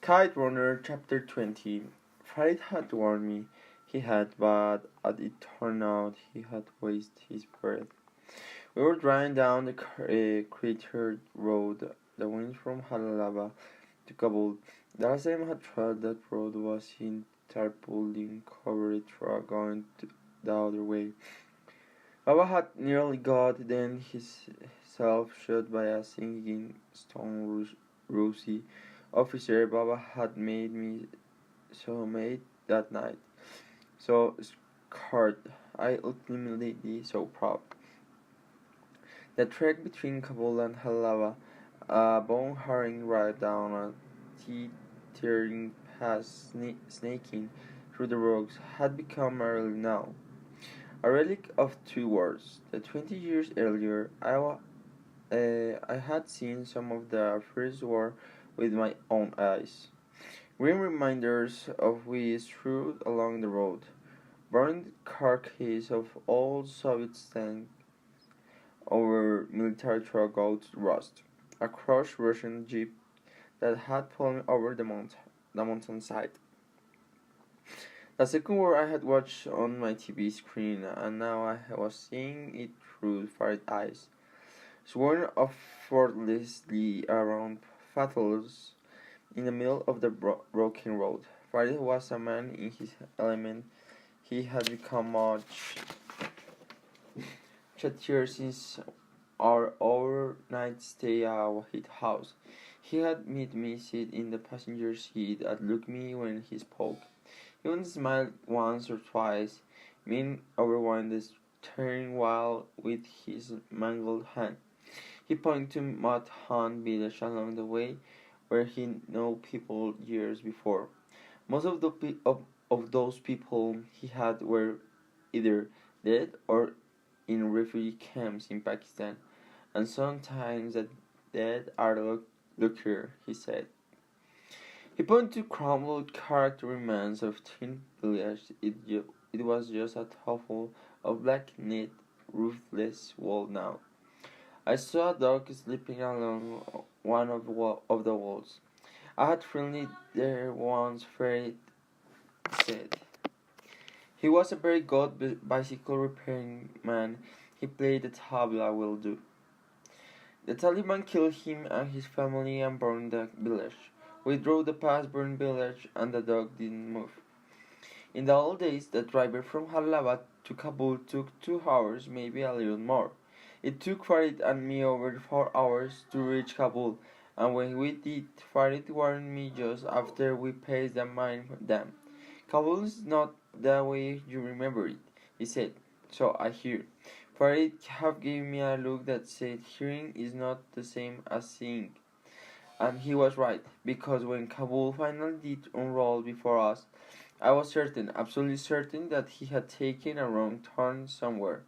Kite Runner Chapter 20. Farid had warned me he had, but as it turned out, he had wasted his breath. We were driving down the cratered road that went from Halaba to Kabul. The last time I had tried that road was in tarpaulin covered truck going the other way. Baba had nearly got then himself shot by a singing stone Rusi officer. Baba had made me so mad that night, so scared, I ultimately so proud. The trek between Kabul and Halaba, a bone-harrowing ride down a teetering path snaking through the rocks, had become a relic now. A relic of two wars. 20 years earlier, I had seen some of the First War with my own eyes. Grim reminders of we strewed along the road, burned carcasses of old Soviet tanks over military truck out to rust, a crushed Russian jeep that had fallen over the mountainside. The second war I had watched on my TV screen, and now I was seeing it through Farid's eyes. Sworn effortlessly around fatals in the middle of the broken road. Farid was a man in his element. He had become much chattier since our overnight stay at White House. He had made me sit in the passenger seat and look me when he spoke. He even smiled once or twice, mean overwind the steering wheel with his mangled hand. He pointed to Mud Hunt village along the way where he knew people years before. Most of those people he had were either dead or in refugee camps in Pakistan, and sometimes the dead are luckier, he said. He pointed to crumbled character remains of tin village. It was just a hovel of black knit, roofless wall now. I saw a dog sleeping along one of the walls. I had friendly there once, Farid said. He was a very good bicycle repairing man. He played the tabla well do. The Taliban killed him and his family and burned the village. We drove the past burned village and the dog didn't move. In the old days, the drive from Halabad to Kabul took 2 hours, maybe a little more. It took Farid and me over 4 hours to reach Kabul, and when we did, Farid warned me just after we passed the mine dam. Kabul is not the way you remember it, he said. So I hear. Farid have given me a look that said hearing is not the same as seeing. And he was right, because when Kabul finally did unroll before us, I was certain, absolutely certain, that he had taken a wrong turn somewhere.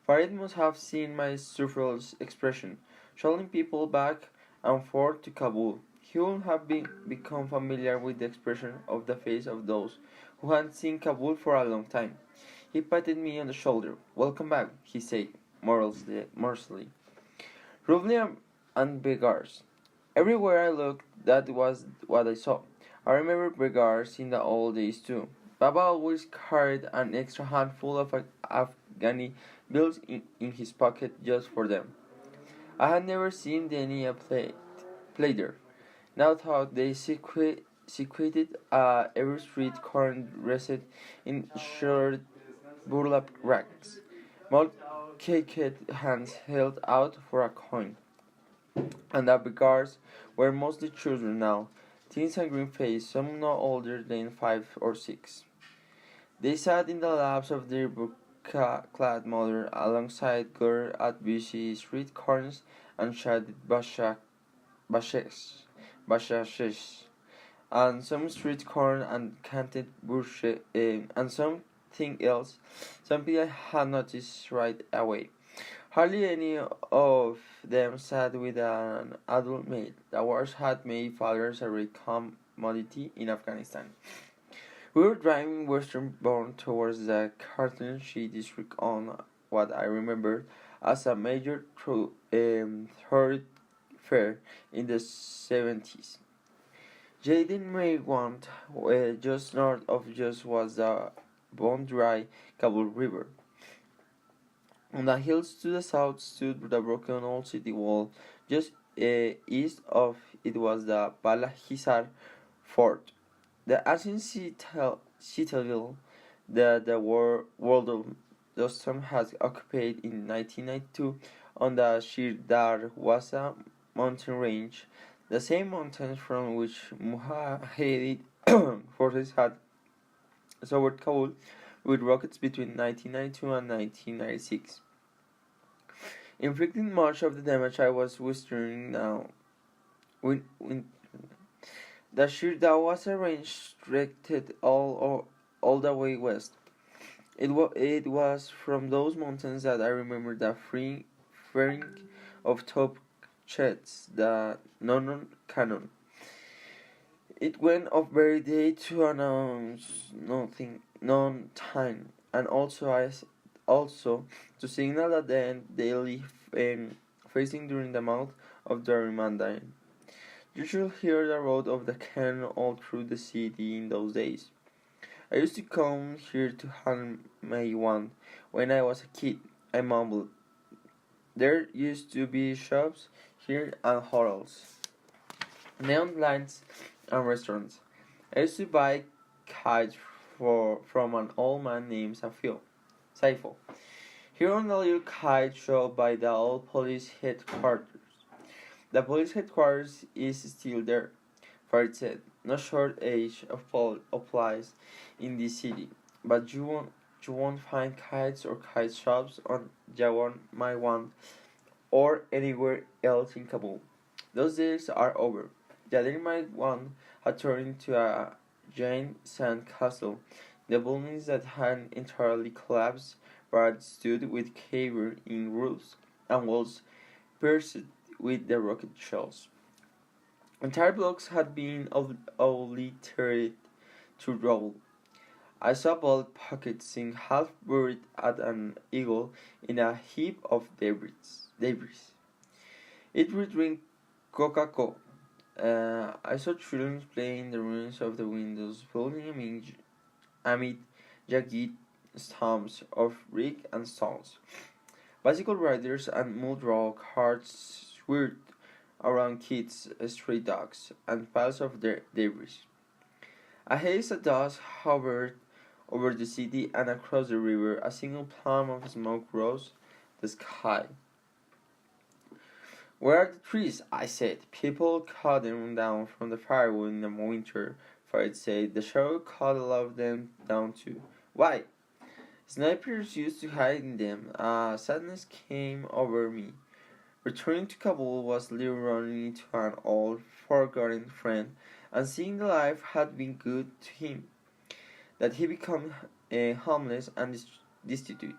Farid must have seen my surreal expression, shuttling people back and forth to Kabul. He would have become familiar with the expression of the face of those who hadn't seen Kabul for a long time. He patted me on the shoulder. "Welcome back," he said, morosely. Roughly and beggars. Everywhere I looked, that was what I saw. I remember beggars in the old days too. Baba always carried an extra handful of Afghani bills in his pocket just for them. I had never seen any play there. Now thought they secreted every street corner dressed in short burlap rags. Malt caked hands held out for a coin. And the beggars were mostly children now, teens and green-faced, some no older than 5 or 6. They sat in the laps of their burqa-clad mother alongside girls at busy street corners and chatted bashashes, and some street corn and canted and something else, something I had noticed right away. Hardly any of them sat with an adult male. The wars had made fathers a rare commodity in Afghanistan. We were driving westernbound towards the Khartoum district on what I remembered as a major thoroughfare in the 70s. Jaden Maywand, just north of Jos, was the bone-dry Kabul River. On the hills to the south stood the broken old city wall. Just east of it was the Bala Hisar fort. The ancient citadel that the world of Dostum had occupied in 1992 on the Shirdar was a mountain range, the same mountains from which Mujahideen forces had showered Kabul with rockets between 1992 and 1996. Inflicting much of the damage I was withering now. The Shirdar was a range stretched all the way west. It was from those mountains that I remember the firing of top jets, the non-cannon. It went off very day to announce nothing, non-time, and also to signal that the end daily facing during the mouth of the Ramadan. You should hear the road of the cannon all through the city in those days. I used to come here to hunt my one when I was a kid. I mumbled. There used to be shops here and hotels, neon lights and restaurants. I used to buy kites from an old man named Saifo. Here on the little kite shop by the old police headquarters. The police headquarters is still there, Farid said. No shortage of applies in this city, but you won't find kites or kite shops on Jawan Maiwan or anywhere else in Kabul. Those days are over. Jadir Maiwan had turned into a giant sand castle. The buildings that had entirely collapsed but stood with cavern-in roofs and walls pierced with the rocket shells. Entire blocks had been obliterated to rubble. I saw bullet pockets sink half buried at an eagle in a heap of debris. It would drink Coca-Cola. I saw children playing in the ruins of the windows, building amid jagged stumps of brick and stones. Bicycle riders and mud-row carts swirled around kids, stray dogs, and piles of debris. A haze of dust hovered over the city, and across the river a single plume of smoke rose the sky. Where are the trees? I said. People cut them down from the firewood in the winter, Farid said. The shadow cut a lot of them down too. Why? Snipers used to hide in them. Sadness came over me. Returning to Kabul was like running into an old, forgotten friend, and seeing the life had been good to him, that he became homeless and destitute.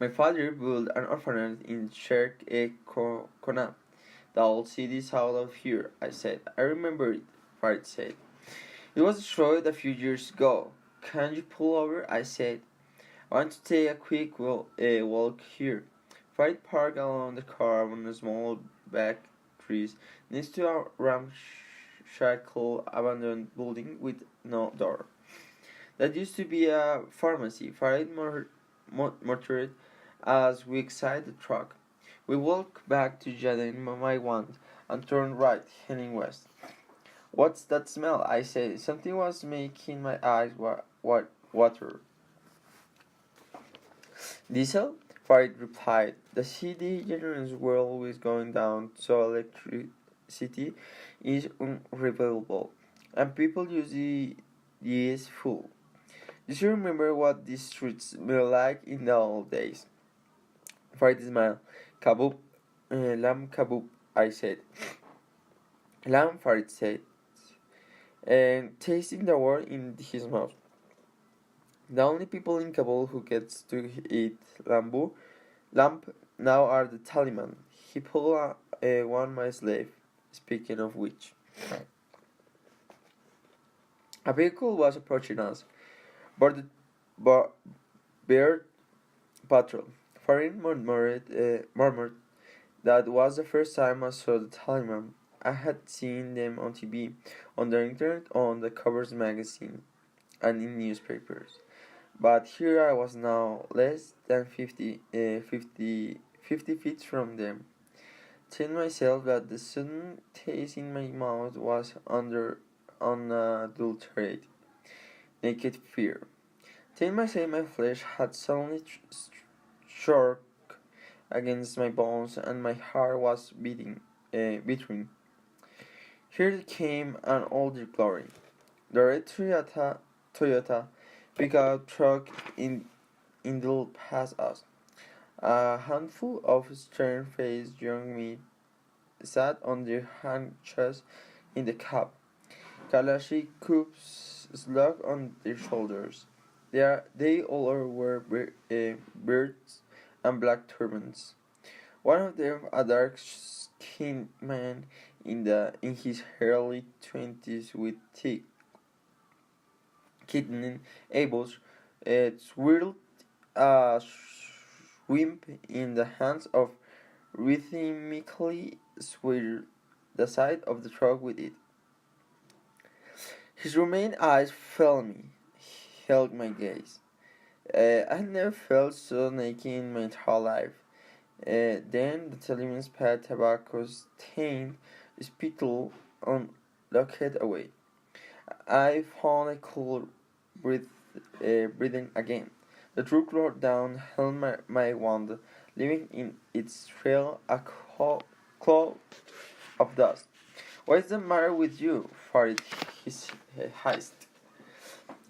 My father built an orphanage in Sheikh-e-Kona, the old city south of here, I said. I remember it, Farid said. It was destroyed a few years ago. Can you pull over? I said. I want to take a quick walk here. Farid parked along the car on a small back trees next to a ramshackle abandoned building with no door. That used to be a pharmacy. Farid muttered as we exited the truck. We walked back to Jaden Maiwand and turned right, heading west. What's that smell? I said. Something was making my eyes water. Diesel? Farid replied. The city generations were always going down, so electricity is unreliable, and people use the full. Do you remember what these streets smelled like in the old days? Farid smiled. Kabub, lamb kabub, I said. Lamb, Farid said, and tasting the word in his mouth. The only people in Kabul who gets to eat lamb now are the Taliban. He pulled one my slave, speaking of which. A vehicle was approaching us, boarded Beard Patrol. Farid murmured that was the first time I saw the Taliban. I had seen them on TV, on the internet, on the covers magazine, and in newspapers. But here I was now, less than 50 feet from them, telling myself that the sudden taste in my mouth was under unadulterated, naked fear. Telling myself my flesh had suddenly struck against my bones and my heart was beating. Here came an older glory. The red Toyota pickup truck idled past us. A handful of stern-faced young men sat on their haunches in the cab, Kalashnikovs slung on their shoulders. They all wore beards and black turbans. One of them, a dark-skinned man in his early 20s with thick, kidney elbows, swirled a swimp in the hands of rhythmically swirled the side of the truck with it. His romaine eyes held my gaze. I had never felt so naked in my entire life. Then the television spat tobacco-stained spittle on locked away. I found I could breathing again. The truck rolled down, held my wand, leaving in its trail a cloud of dust. "What's the matter with you?" farted his heist.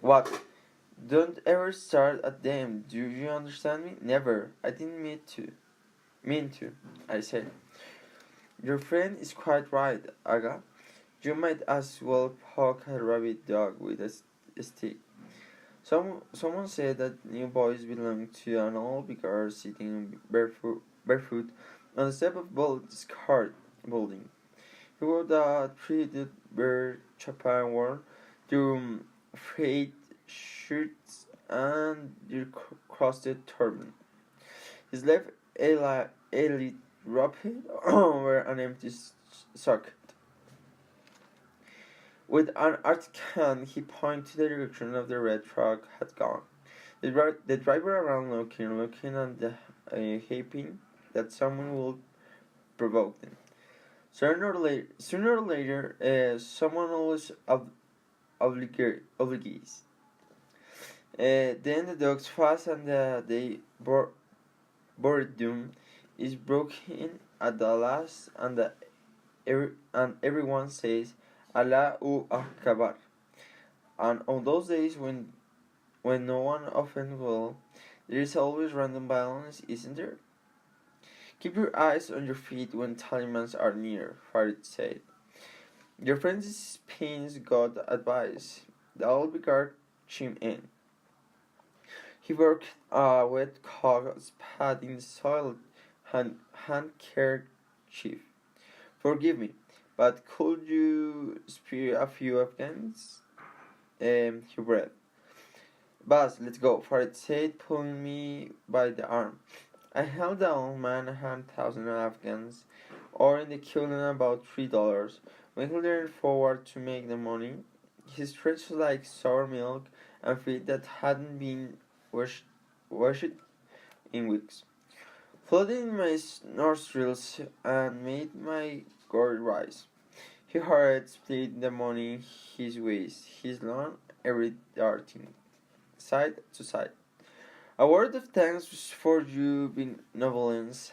"What? Don't ever start at them, do you understand me?" "Never. I didn't mean to, I said. "Your friend is quite right, Aga. You might as well poke a rabid dog with a stick." Someone said that new boys belong to an old vicar sitting barefoot on the step of Bolt's cart building. He wore the treated bear chapan worn through frayed shirts and the crusted turban. His left eyelid dropped over an empty socket. With an arched hand, he pointed to the direction of the red truck had gone. The driver around looking, and hoping that someone would provoke them. Sooner or later, someone always obliges. Then the dogs fast and the boredom is broken at the last, and everyone says Allahu Akbar. And on those days when no one often will, there is always random violence, isn't there? "Keep your eyes on your feet when Talibans are near," Farid said. "Your friend's pains got advice." The old vicar chimed in. He worked a wet cotton pad in the soiled handkerchief. "Forgive me, but could you spare a few Afghans?" He breathed. "Buzz, let's go," Farid said, pulling me by the arm. I held the old man 100,000 Afghans, or in the equivalent about $3. When he leaned forward to make the money, he stretched like sour milk and feet that hadn't been washed in weeks, flooded in my nostrils and made my gourd rise. He hurried, split the money his waist, his long, every darting, side to side. "A word of thanks for your benevolence,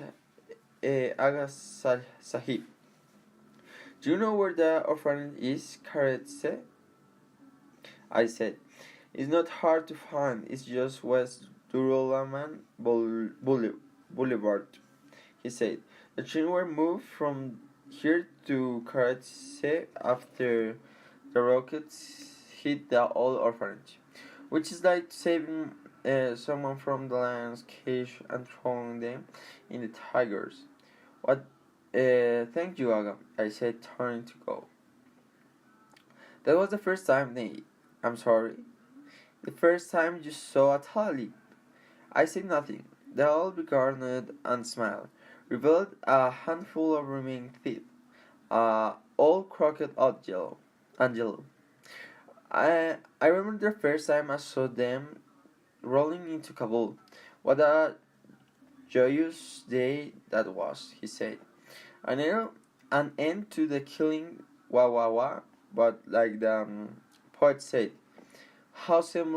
Aga Sahib. Do you know where the orphanage is, Karetse?" I said. "It's not hard to find. It's just West Durulaman Boulevard," he said. "The train were moved from here to Karetse after the rockets hit the old orphanage, which is like saving someone from the lion's cage and throwing them in the tigers." "What? Thank you, Aga," I said, turning to go. "That was the first time I'm sorry? The first time you saw a Talib?" I said nothing. The old vicar nodded and smiled, revealed a handful of remaining teeth, a old crooked Angelo. I remember the first time I saw them rolling into Kabul. What a joyous day that was, he said. An end to the killing, wah wah wah, but like the poet said, how seemed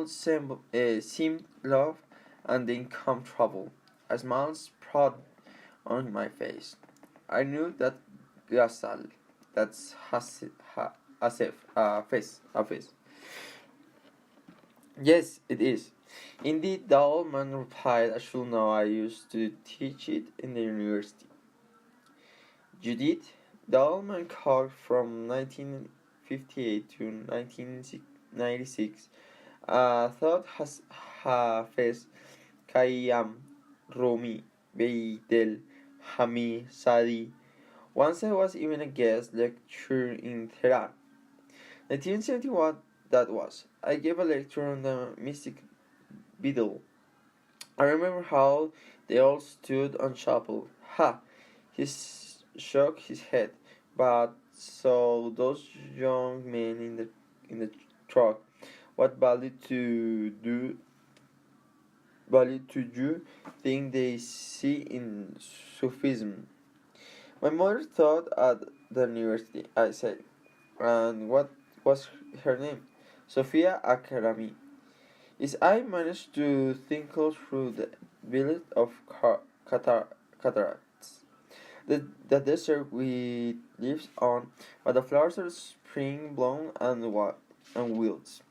love and then come trouble. A smile spread on my face. I knew that Ghazal, that's a face. Yes, it is. Indeed, the old man replied, I should know, I used to teach it in the university. You did? The old man called from 1958 to 1996. Thought has Hafez, Khayyam, Rumi, Beidel, Hami, Sadi. Once I was even a guest lecturer in Tehran. 1971 that was. I gave a lecture on the mystic beetle. I remember how they all stood on chapel. Ha! He shook his head, but so those young men in the truck. What value to you think they see in Sufism? My mother taught at the university, I said. And what was her name? Sophia Akarami. As I managed to tinkle through the village of cataracts, the desert with leaves on, but the flowers are spring blown and wilts.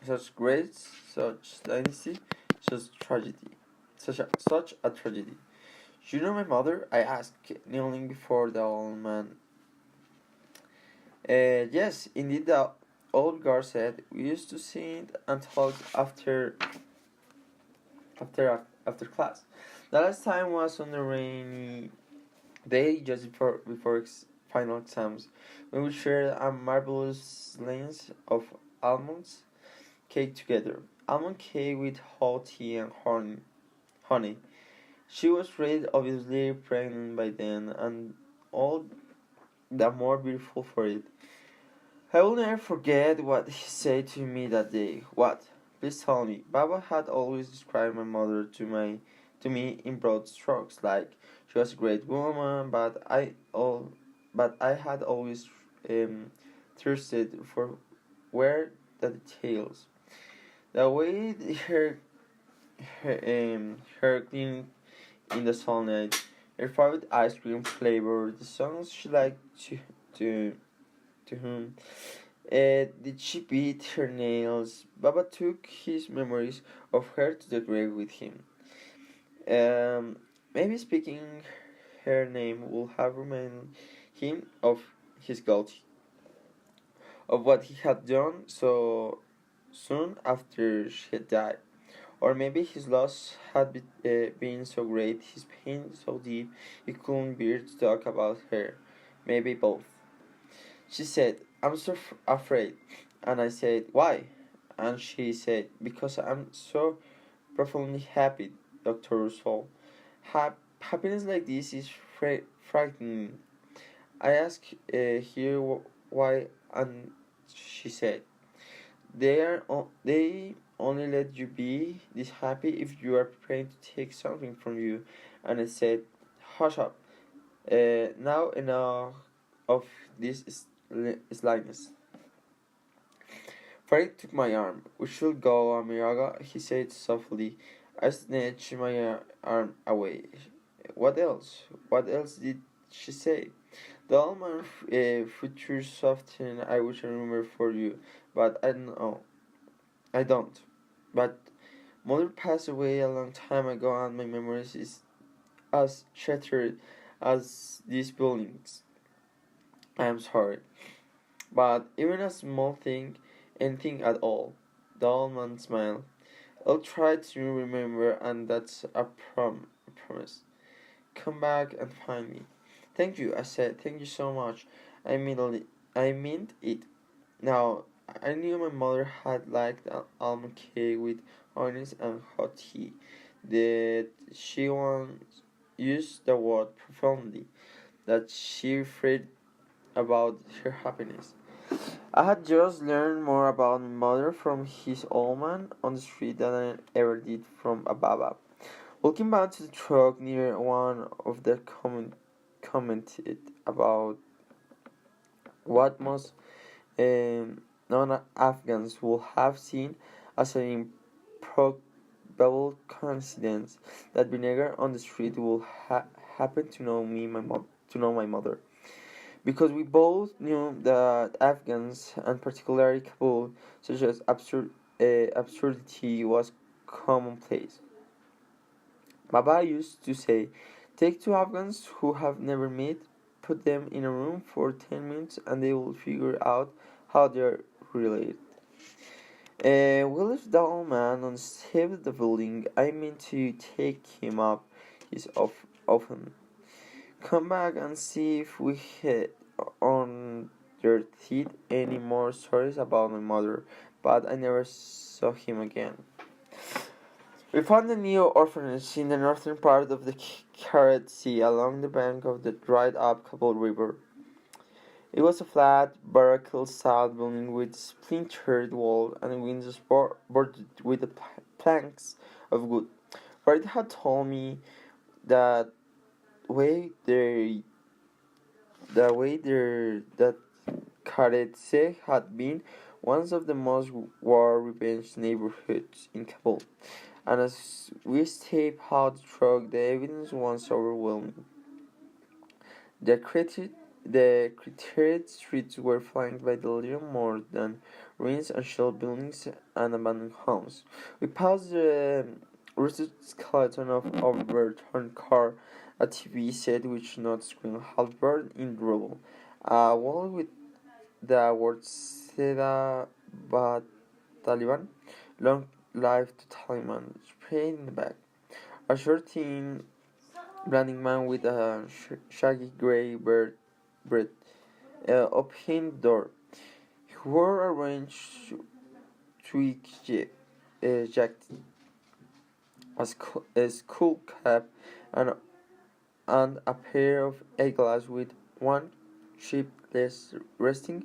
Such grace, such dynasty, such a tragedy. You know my mother? I asked, kneeling before the old man. Yes, indeed, the old guard said. We used to sit and talk after class. The last time was on a rainy day just before final exams, when we shared a marvelous lens of almonds cake together. Almond cake with hot tea and honey. She was really obviously pregnant by then, and all the more beautiful for it. I will never forget what he said to me that day. What? Please tell me. Baba had always described my mother to me in broad strokes, like she was a great woman, but I had always thirsted for where the details. The way her clean in the sunlight, her favorite ice cream flavor, the songs she liked to whom. Did she beat her nails? Baba took his memories of her to the grave with him. Maybe speaking her name would have reminded him of his guilt, of what he had done so soon after she had died. Or maybe his loss had been so great, his pain so deep, he couldn't bear to talk about her. Maybe both. She said, I'm so afraid. And I said, why? And she said, because I'm so profoundly happy, Dr. Russell. Happiness like this is frightening. I asked her why, and she said, they only let you be this happy if you are prepared to take something from you. And I said, hush up. Now enough of this slyness. Farid took my arm. We should go, Amiraga, he said softly. I snatched my arm away. What else? What else did she say? The old man features softened. I wish I remember for you, but I don't know. I don't. But mother passed away a long time ago, and my memories is as shattered as these buildings. I am sorry. But even a small thing, anything at all. The old man smiled. I'll try to remember, and that's a promise. Come back and find me. Thank you, I said. Thank you so much. I meant it. Now, I knew my mother had liked almond cake with onions and hot tea. That she once used the word profoundly. That she referred about her happiness. I had just learned more about my mother from his old man on the street than I ever did from a baba. Walking back to the truck near one of the commented about what most non-Afghans would have seen as an improbable coincidence that vinegar on the street would happen to know my mother, because we both knew that Afghans, and particularly Kabul, such as absurdity was commonplace. Baba used to say, take two Afghans who have never met, put them in a room for 10 minutes, and they will figure out how they're related. We left the old man on the step of the building. I meant to take him up his often. Come back and see if we had on their teeth any more stories about my mother, but I never saw him again. We found a new orphanage in the northern part of the Karachi Sea, along the bank of the dried-up Kabul River. It was a flat, barracle-style building with splintered walls and windows boarded with planks of wood. Farid had told me that that Karachi had been one of the most war-revenged neighborhoods in Kabul, and as we stepped out the truck, the evidence was overwhelming. The criteria streets were flanked by little more than ruins and shell buildings and abandoned homes. We passed the rusted skeleton of an overturned car, a TV set which not screen half burned in rubble, a wall with the words Seda Ba Taliban, long life to Taliban, sprayed in the back. A short thin blonding man with a shaggy grey beard opened the door. He wore a orange tweed jacket, a skull cap, and a pair of eyeglasses with one chip resting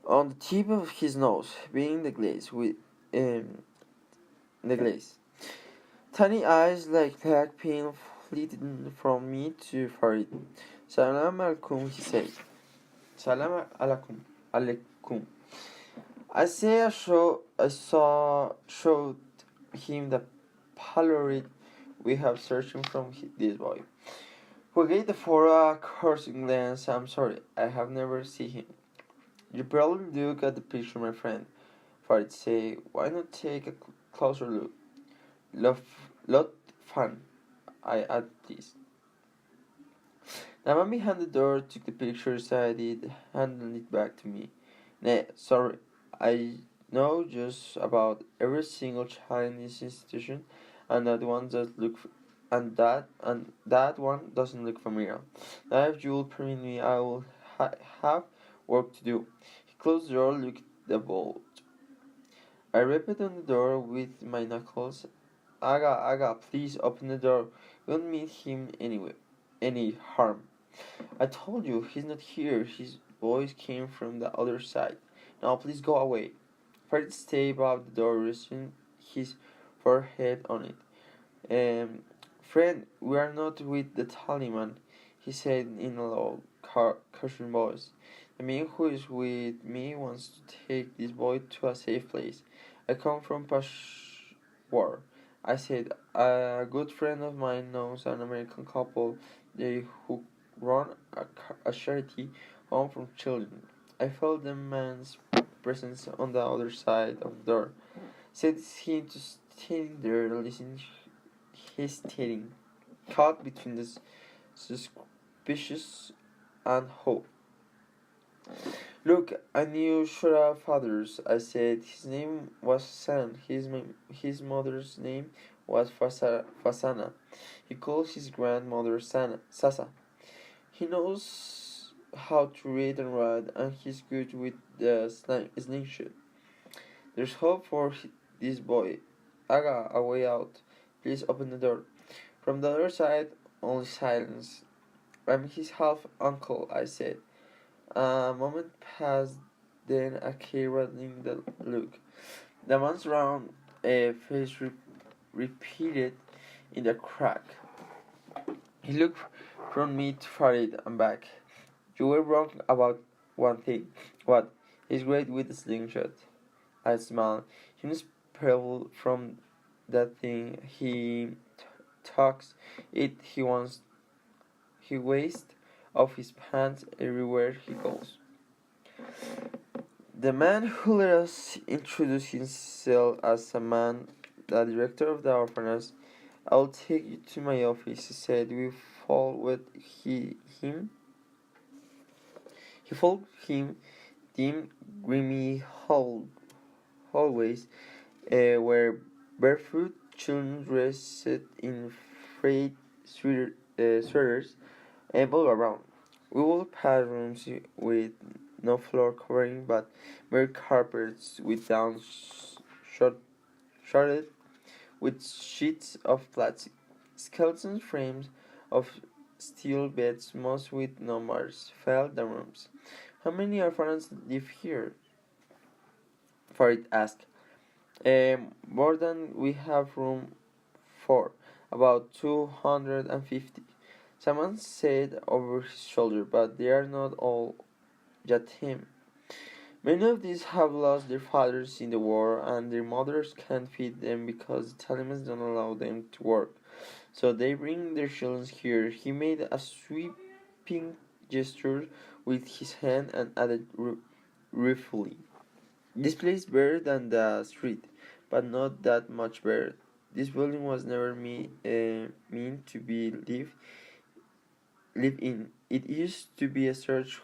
on the tip of his nose, being the glaze. Tiny eyes like black pin flitted from me to Farid. Salam alaikum, he said. Salam alaikum. Showed him the Polaroid we have searching from this boy. Who gave the photo a coursing glance. I'm sorry, I have never seen him. You probably look at the picture, my friend. Farid said, why not take a closer look? Lot fun, I add this. The man behind the door took the picture, signed it, handed it back to me. Nah, sorry, I know just about every single child in this institution, and that one doesn't look familiar. Now, if you will permit me, I will have work to do. He closed the door, looked at the bolt. I rapped on the door with my knuckles. Aga, please open the door. We won't meet him any harm. I told you, he's not here. His voice came from the other side. Now please go away. Farid stayed above the door, resting his forehead on it. Friend, we are not with the Taliban, he said in a low, caution voice. The man who is with me wants to take this boy to a safe place. I come from Peshawar. I said, a good friend of mine knows an American couple who run a charity home for children. I felt the man's presence on the other side of the door. Said him to stay there, listening, hesitating, caught between the suspicious and hope. Look, I knew Shura fathers. I said his name was San. His mother's name was Fasana. He calls his grandmother Sasa. He knows how to read and write, and he's good with the slingshot. There's hope for this boy. Aga, a way out. Please open the door. From the other side, only silence. I'm his half uncle, I said. A moment passed, then a key rattling the look. The man's round face repeated in the crack. He looked from me to Farid and back. You were wrong about one thing. What? He's great with the slingshot. I smiled. He was pebble from that thing. He talks it. He wastes off his pants everywhere he goes. The man who let us introduce himself as a man, the director of the orphanage. I'll take you to my office, he said. We followed him. He followed him dim, grimy hallways where barefoot children dressed in frayed sweaters ambled around. We walked past rooms with no floor covering but bare carpets with downs shrouded with sheets of plastic, skeleton frames of steel beds, most with numbers, filled the rooms. How many orphans live here? Farid asked. More than we have room for, about 250. Someone said over his shoulder, but they are not all yatim. Many of these have lost their fathers in the war, and their mothers can't feed them because the Taliban don't allow them to work. So they bring their children here. He made a sweeping gesture with his hand and added ruefully, "This place is better than the street, but not that much better. This building was never meant to be lived in. It used to be a storage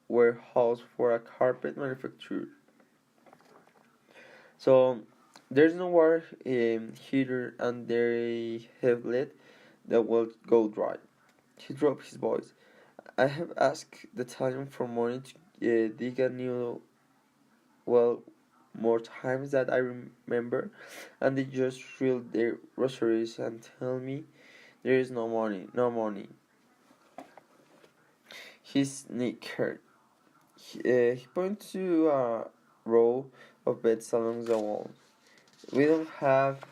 warehouse for a carpet manufacturer. So there's no water heater, and they have let the well go dry." He dropped his voice. "I have asked the Italian for money to dig a new well more times that I remember, and they just filled their groceries and tell me there is no money, no money." He snickered. He pointed to a row of beds along the wall. "We don't have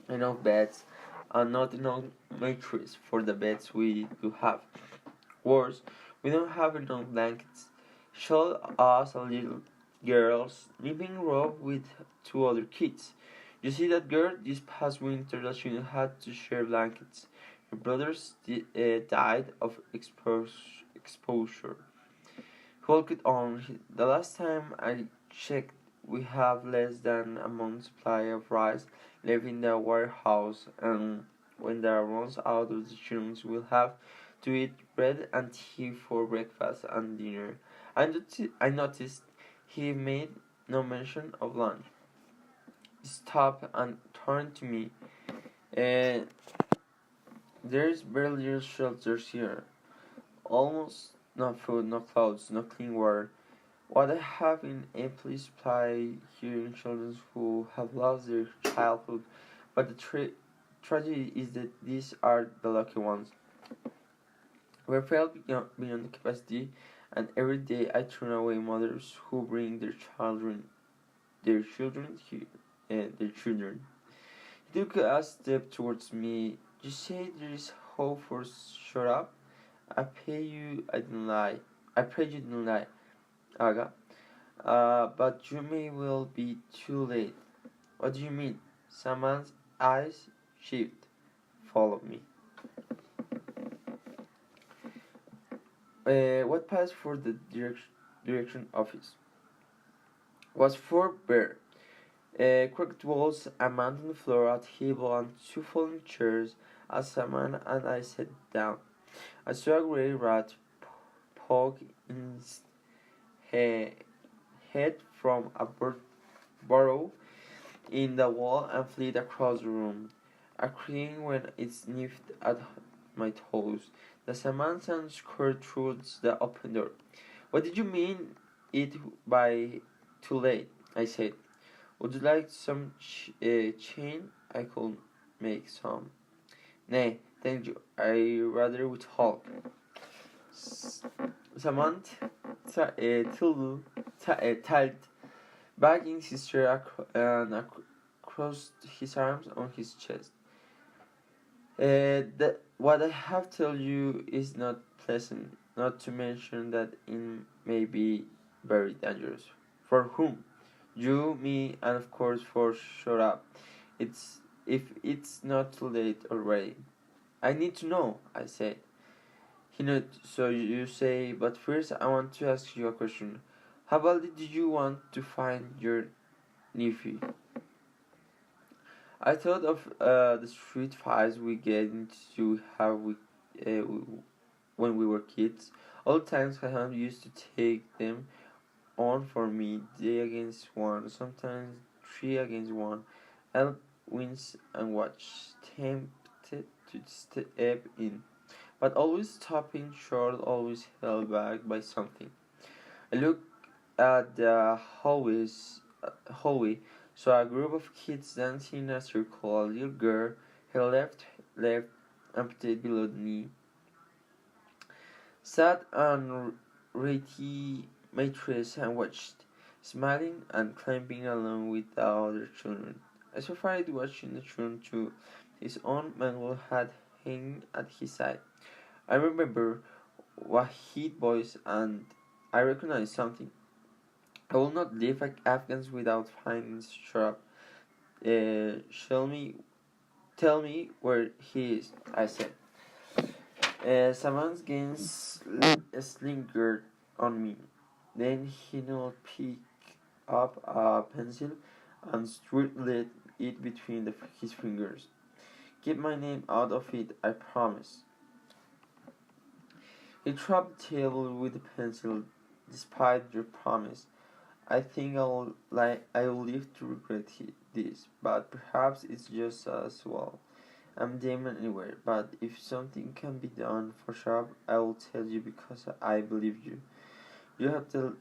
enough beds and not enough mattresses for the beds we do have. Worse, we don't have enough blankets." He showed us a little girl's living room with two other kids. "You see that girl? This past winter that she had to share blankets. Her brothers died of exposure." He walked on. "The last time I checked, we have less than a month's supply of rice left in the warehouse, and when that runs out, the children will have to eat bread and tea for breakfast and dinner." I noticed he made no mention of lunch. He stopped and turned to me. "There's very little shelters here. Almost no food, no clothes, no clean water. What I have in ample supply here in children who have lost their childhood, but the tragedy is that these are the lucky ones. We're filled beyond capacity, and every day I turn away mothers who bring their children here, their children." He took a step towards me. "You say there is hope for shut up? I pray you didn't lie, Aga. But you may well be too late." "What do you mean?" Someone's eyes shift. "Follow me." What passed for the direction office was four bare, cracked walls, a mountain floor, a table, and two folding chairs. As a man and I sat down, I saw a grey rat poke its head from a burrow in the wall and flit across the room. I screamed when it sniffed at my toes. The Samanthan scurried towards the open door. "What did you mean it by too late?" I said. "Would you like some chain? I could make some." "Nay, thank you. I rather with Hulk." Samantha tilted back in his chair and crossed his arms on his chest. What I have told you is not pleasant, not to mention that it may be very dangerous. For whom? You, me, and of course for shut up. If it's not too late already. I need to know, I said. He nodded. So you say, but first I want to ask you a question. How badly do you want to find your nephew? I thought of the street fights we get into when we were kids. All the times Hahan used to take them on for me, they against one, sometimes three against one. I'll wince and watch, tempted to step in, but always stopping short, always held back by something. I looked at the hallway, saw a group of kids dancing in a circle. A little girl, her left amputated below the knee, sat on ratty mattress and watched, smiling and clapping along with the other children. I saw Farid watching the children too, his own mangled hat hanging at his side. I remember Wahid voice and I recognized something. I will not leave Afghans without finding Sharp. Tell me where he is, I said. Someone's gaze lingered on me. Then he not picked up a pencil and swirled it between his fingers. Keep my name out of it, I promise. He dropped the table with the pencil. Despite your promise, I think I'll live to regret this, but perhaps it's just as well. I'm Damon anywhere, but if something can be done for Sharp, I will tell you because I believe you. You have the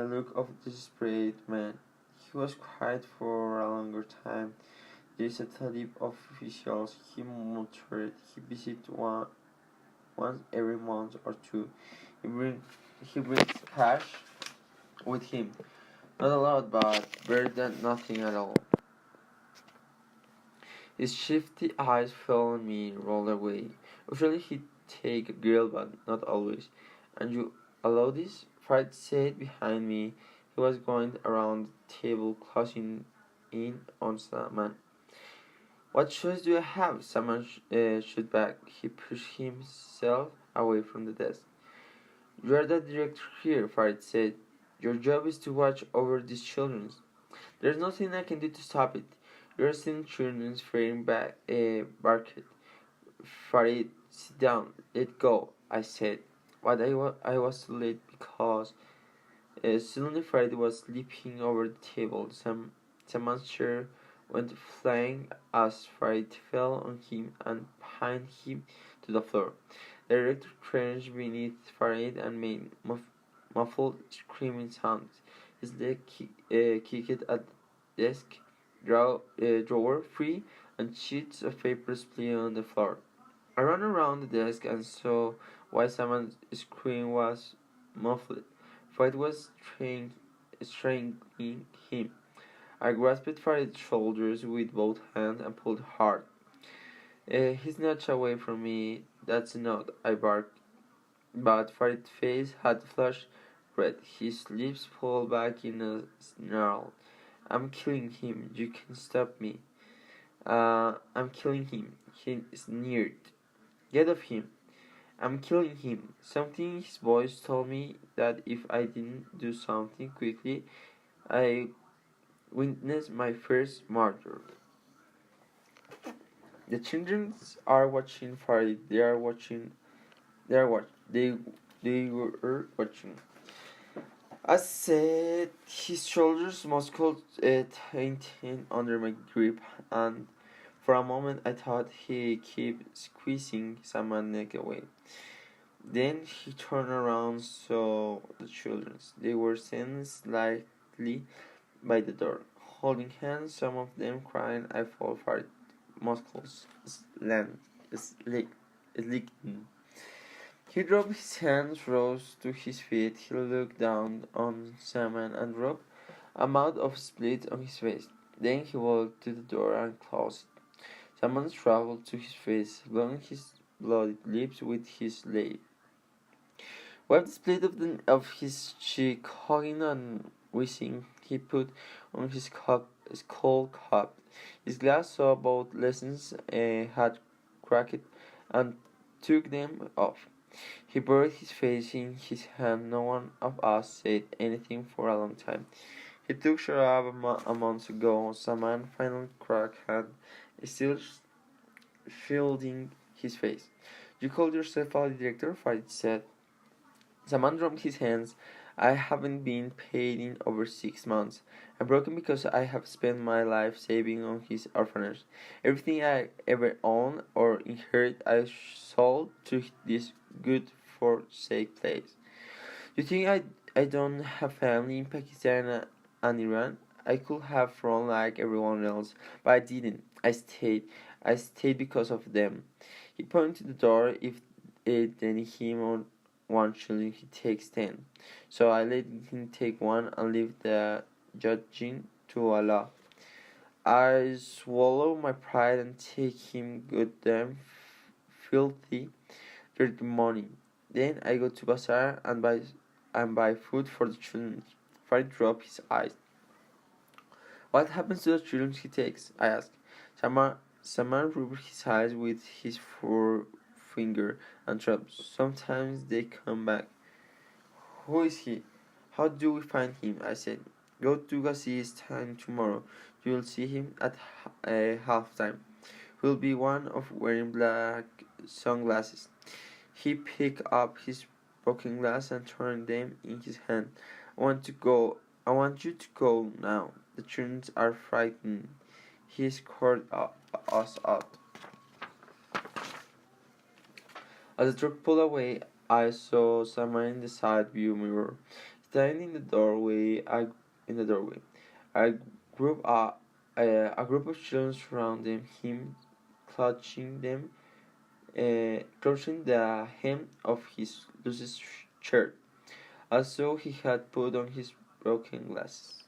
look of a desperate man. He was quiet for a longer time. There is a talib of officials, he muttered. He visits once every month or two. He brings cash with him. Not a lot, but better than nothing at all. His shifty eyes fell on me and rolled away. Usually he'd take a girl, but not always. And you allow this? Fred said behind me. He was going around the table, closing in on Saman. What choice do I have? Saman shot back. He pushed himself away from the desk. You are the director here, Farid said. Your job is to watch over these children. There's nothing I can do to stop it. You're seeing children firing back, barked. Farid, sit down. Let go, I said. But I was too late because suddenly Farid was leaping over the table. Someone's chair went flying as Farid fell on him and behind him to the floor. The director crouched beneath Farid and made muffled screaming sounds. His leg kicked at the desk, drawer free, and sheets of paper split on the floor. I ran around the desk and saw why someone's scream was muffled, for it was strangling him. I grasped Farid's shoulders with both hands and pulled hard. He's nudged away from me. That's enough, I barked. But Farid's face had flushed red. His lips pulled back in a snarl. I'm killing him. You can stop me. I'm killing him. He sneered. Get off him. I'm killing him. Something in his voice told me that if I didn't do something quickly, I witnessed my first murder. The children are watching Farid. They were watching. I said his shoulders muscles tightened under my grip, and for a moment I thought he kept squeezing someone's neck away. Then he turned around, saw the children. They were standing slightly by the door, holding hands, some of them crying. I fall for it. Muscles slicked. He dropped his hands, rose to his feet. He looked down on Simon and rubbed a mouth of split on his face. Then he walked to the door and closed it. Simon struggled to his face, blowing his bloody lips with his sleeve. Wiped the split of his cheek, hugging and wishing he put on his skull cap. His glass saw both lessons had cracked and took them off. He buried his face in his hand. No one of us said anything for a long time. He took Sharab a month ago. Saman finally cracked hand, still shielding his face. You call yourself a director? Farid said. Saman dropped his hands. I haven't been paid in over 6 months. I'm broken because I have spent my life saving on his orphanage. Everything I ever owned or inherited I sold to this good forsake place. You think I don't have family in Pakistan and Iran? I could have run like everyone else, but I didn't. I stayed. I stayed because of them. He pointed to the door. If then him on one shilling, he takes 10. So I let him take one and leave the judging to Allah. I swallow my pride and take him goddamn filthy, dirty money. Then I go to bazaar and buy food for the children. Farid dropped his eyes. What happens to the children he takes? I asked. Saman rubbed his eyes with his forefinger and dropped. Sometimes they come back. Who is he? How do we find him? I said. Go to Ghazi's time tomorrow. You will see him at halftime. He'll be one of wearing black sunglasses. He picked up his broken glass and turned them in his hand. I want you to go now. The children are frightened. He escorted us out. As the truck pulled away, I saw someone in the side view mirror, standing in the doorway. A group, a group of children surrounded him, clutching the hem of his loose shirt, as though he had put on his broken glasses.